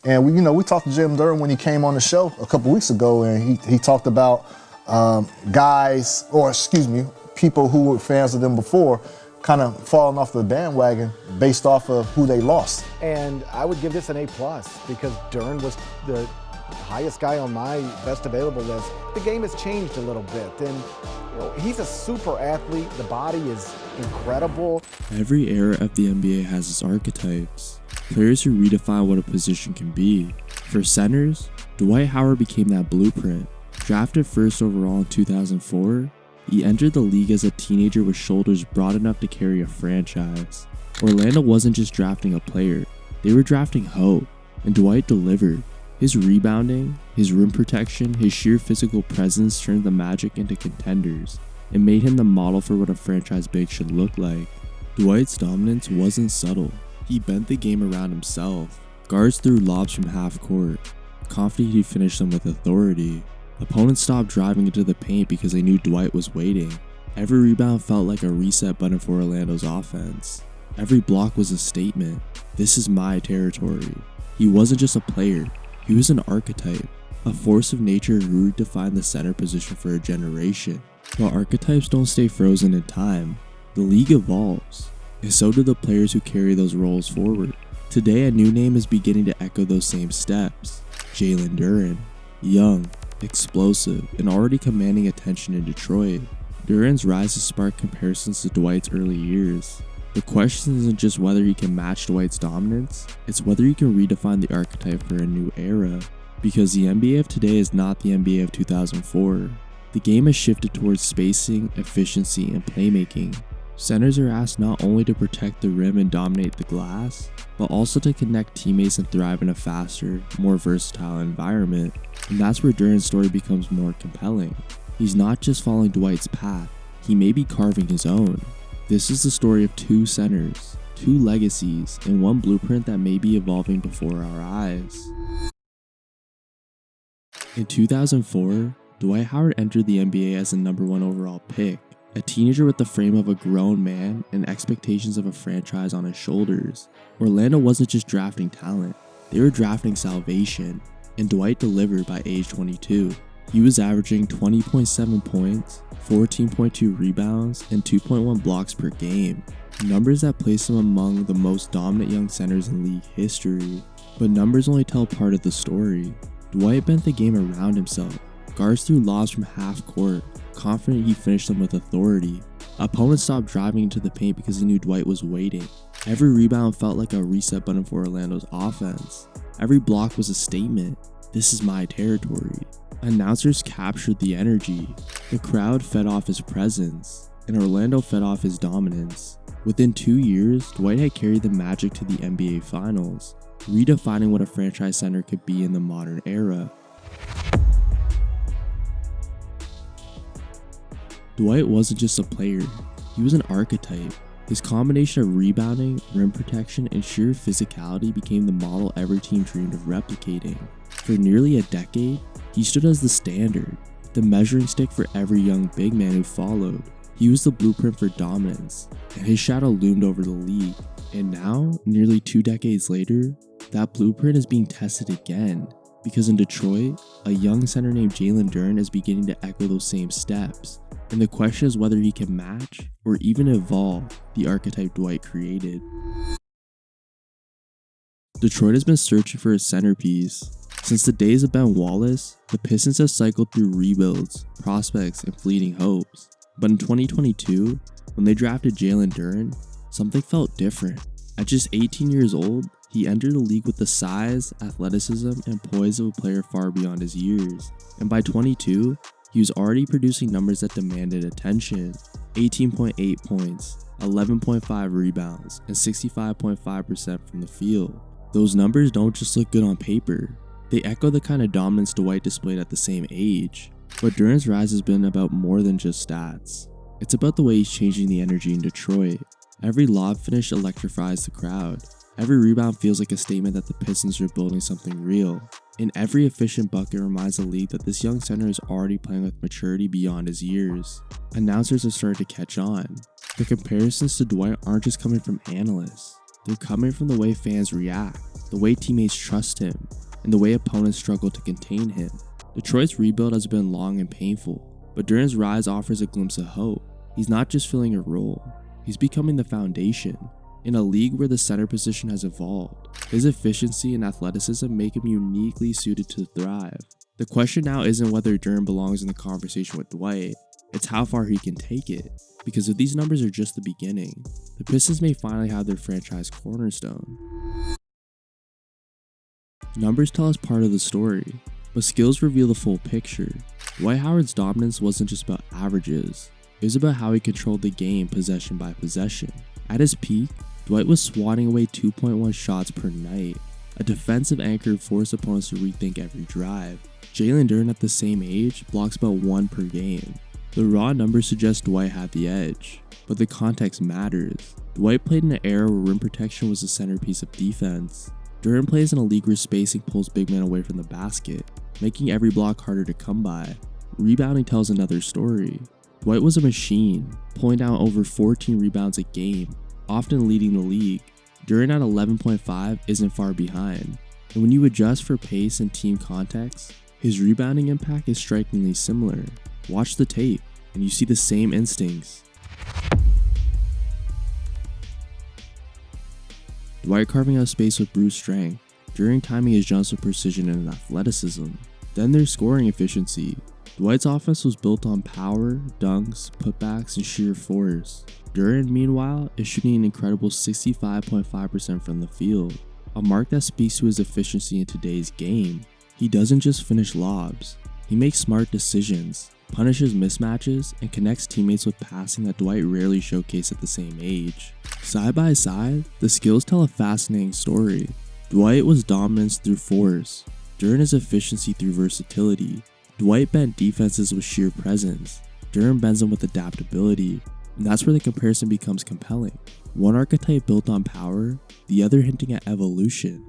And we talked to Jalen Duren when he came on the show a couple weeks ago, and he talked about people who were fans of them before kind of falling off the bandwagon based off of who they lost. And I would give this an A+ because Duren was the highest guy on my best available list. The game has changed a little bit, and he's a super athlete. The body is incredible. Every era of the NBA has its archetypes, players who redefine what a position can be. For centers, Dwight Howard became that blueprint. Drafted first overall in 2004, he entered the league as a teenager with shoulders broad enough to carry a franchise. Orlando wasn't just drafting a player, they were drafting hope, and Dwight delivered. His rebounding, his rim protection, his sheer physical presence turned the Magic into contenders and made him the model for what a franchise big should look like. Dwight's dominance wasn't subtle. He bent the game around himself. Guards threw lobs from half court, confident he'd finish them with authority. Opponents stopped driving into the paint because they knew Dwight was waiting. Every rebound felt like a reset button for Orlando's offense. Every block was a statement. This is my territory. He wasn't just a player, he was an archetype, a force of nature who redefined the center position for a generation. But archetypes don't stay frozen in time. The league evolves, and so do the players who carry those roles forward. Today, a new name is beginning to echo those same steps. Jalen Duren, young, explosive, and already commanding attention in Detroit. Duren's rise has sparked comparisons to Dwight's early years. The question isn't just whether he can match Dwight's dominance, it's whether he can redefine the archetype for a new era. Because the NBA of today is not the NBA of 2004. The game has shifted towards spacing, efficiency, and playmaking. Centers are asked not only to protect the rim and dominate the glass, but also to connect teammates and thrive in a faster, more versatile environment. And that's where Duren's story becomes more compelling. He's not just following Dwight's path, he may be carving his own. This is the story of two centers, two legacies, and one blueprint that may be evolving before our eyes. In 2004, Dwight Howard entered the NBA as the #1 overall pick. A teenager with the frame of a grown man and expectations of a franchise on his shoulders. Orlando wasn't just drafting talent, they were drafting salvation, and Dwight delivered by age 22. He was averaging 20.7 points, 14.2 rebounds, and 2.1 blocks per game. Numbers that place him among the most dominant young centers in league history. But numbers only tell part of the story. Dwight bent the game around himself. Guards threw lobs from half court, confident he finished them with authority. Opponents stopped driving into the paint because they knew Dwight was waiting. Every rebound felt like a reset button for Orlando's offense. Every block was a statement. This is my territory. Announcers captured the energy. The crowd fed off his presence, and Orlando fed off his dominance. Within 2 years, Dwight had carried the Magic to the NBA Finals, redefining what a franchise center could be in the modern era. Dwight wasn't just a player, he was an archetype. His combination of rebounding, rim protection, and sheer physicality became the model every team dreamed of replicating. For nearly a decade, he stood as the standard, the measuring stick for every young big man who followed. He was the blueprint for dominance, and his shadow loomed over the league. And now, nearly 2 decades later, that blueprint is being tested again. Because in Detroit, a young center named Jalen Duren is beginning to echo those same steps. And the question is whether he can match, or even evolve, the archetype Dwight created. Detroit has been searching for a centerpiece. Since the days of Ben Wallace, the Pistons have cycled through rebuilds, prospects, and fleeting hopes. But in 2022, when they drafted Jalen Duren, something felt different. At just 18 years old, he entered the league with the size, athleticism, and poise of a player far beyond his years. And by 22, he was already producing numbers that demanded attention. 18.8 points, 11.5 rebounds, and 65.5% from the field. Those numbers don't just look good on paper. They echo the kind of dominance Dwight displayed at the same age. But Duren's rise has been about more than just stats. It's about the way he's changing the energy in Detroit. Every lob finish electrifies the crowd. Every rebound feels like a statement that the Pistons are building something real. And every efficient bucket reminds the league that this young center is already playing with maturity beyond his years. Announcers have started to catch on. The comparisons to Dwight aren't just coming from analysts. They're coming from the way fans react. the way teammates trust him, and the way opponents struggle to contain him. Detroit's rebuild has been long and painful, but Duren's rise offers a glimpse of hope. He's not just filling a role, he's becoming the foundation. In a league where the center position has evolved, his efficiency and athleticism make him uniquely suited to thrive. The question now isn't whether Duren belongs in the conversation with Dwight, it's how far he can take it. Because if these numbers are just the beginning, the Pistons may finally have their franchise cornerstone. Numbers tell us part of the story, but skills reveal the full picture. Dwight Howard's dominance wasn't just about averages, it was about how he controlled the game possession by possession. At his peak, Dwight was swatting away 2.1 shots per night. A defensive anchor forced opponents to rethink every drive. Jalen Duren at the same age blocks about 1 per game. The raw numbers suggest Dwight had the edge, but the context matters. Dwight played in an era where rim protection was the centerpiece of defense. Duren plays in a league where spacing pulls big men away from the basket, making every block harder to come by. Rebounding tells another story. Dwight was a machine, pulling down over 14 rebounds a game, often leading the league. Duren at 11.5 isn't far behind, and when you adjust for pace and team context, his rebounding impact is strikingly similar. Watch the tape, and you see the same instincts. Dwight carving out space with brute strength, Duren timing his jumps with precision and athleticism. Then there's scoring efficiency. Dwight's offense was built on power, dunks, putbacks, and sheer force. Duren, meanwhile, is shooting an incredible 65.5% from the field, a mark that speaks to his efficiency in today's game. He doesn't just finish lobs, he makes smart decisions, punishes mismatches, and connects teammates with passing that Dwight rarely showcased at the same age. Side by side, the skills tell a fascinating story. Dwight was dominance through force, Duren is efficiency through versatility. Dwight bent defenses with sheer presence, Duren bends them with adaptability, and that's where the comparison becomes compelling. One archetype built on power, the other hinting at evolution.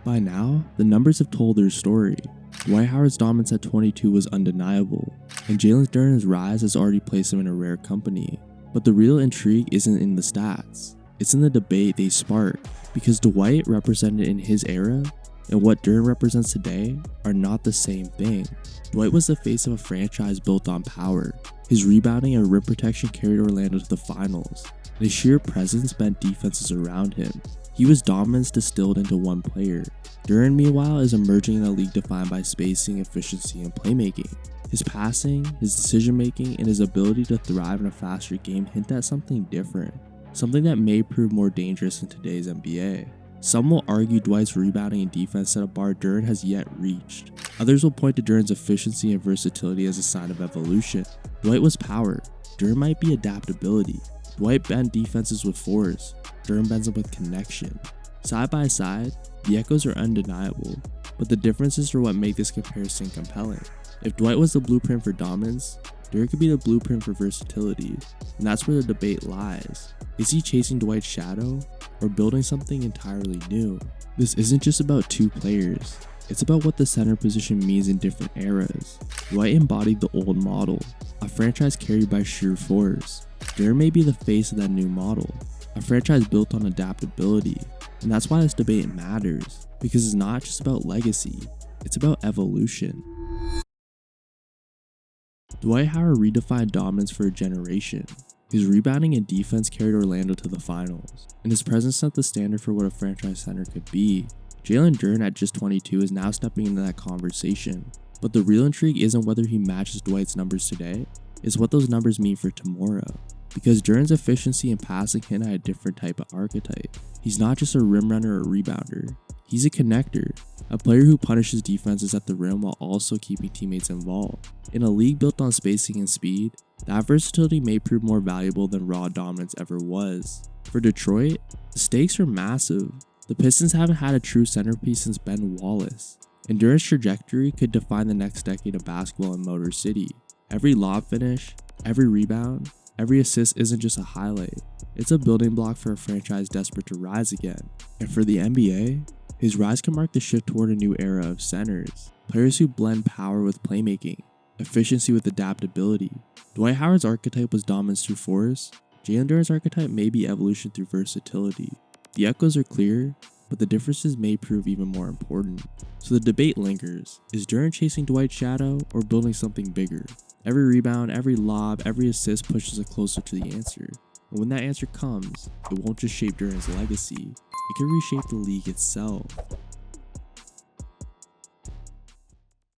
By now, the numbers have told their story. Dwight Howard's dominance at 22 was undeniable, and Jalen Duren's rise has already placed him in a rare company. But the real intrigue isn't in the stats, it's in the debate they spark, because Dwight represented in his era and what Duren represents today are not the same thing. Dwight was the face of a franchise built on power. His rebounding and rim protection carried Orlando to the finals, and his sheer presence bent defenses around him. He was dominance distilled into one player. Duren, meanwhile, is emerging in a league defined by spacing, efficiency, and playmaking. His passing, his decision making, and his ability to thrive in a faster game hint at something different, something that may prove more dangerous in today's NBA. Some will argue Dwight's rebounding and defense set a bar Duren has yet reached. Others will point to Duren's efficiency and versatility as a sign of evolution. Dwight was power, Duren might be adaptability. Dwight bent defenses with force, Duren bends them with connection. Side by side, the echoes are undeniable, but the differences are what make this comparison compelling. If Dwight was the blueprint for dominance, Duren could be the blueprint for versatility, and that's where the debate lies. Is he chasing Dwight's shadow, or building something entirely new? This isn't just about two players, it's about what the center position means in different eras. Dwight embodied the old model, a franchise carried by sheer force. Duren may be the face of that new model, a franchise built on adaptability, and that's why this debate matters, because it's not just about legacy, it's about evolution. Dwight Howard redefined dominance for a generation. His rebounding and defense carried Orlando to the finals, and his presence set the standard for what a franchise center could be. Jalen Duren at just 22 is now stepping into that conversation, but the real intrigue isn't whether he matches Dwight's numbers today, it's what those numbers mean for tomorrow. Because Duren's efficiency and passing hint at a different type of archetype. He's not just a rim runner or rebounder, he's a connector, a player who punishes defenses at the rim while also keeping teammates involved. In a league built on spacing and speed, that versatility may prove more valuable than raw dominance ever was. For Detroit, the stakes are massive. The Pistons haven't had a true centerpiece since Ben Wallace, and Duren's trajectory could define the next decade of basketball in Motor City. Every lob finish, every rebound, every assist isn't just a highlight, it's a building block for a franchise desperate to rise again. And for the NBA, his rise can mark the shift toward a new era of centers, players who blend power with playmaking, efficiency with adaptability. Dwight Howard's archetype was dominance through force, Jalen Duren's archetype may be evolution through versatility. The echoes are clear, but the differences may prove even more important. So the debate lingers. Is Duren chasing Dwight's shadow or building something bigger? Every rebound, every lob, every assist pushes us closer to the answer. And when that answer comes, it won't just shape Duren's legacy, it can reshape the league itself.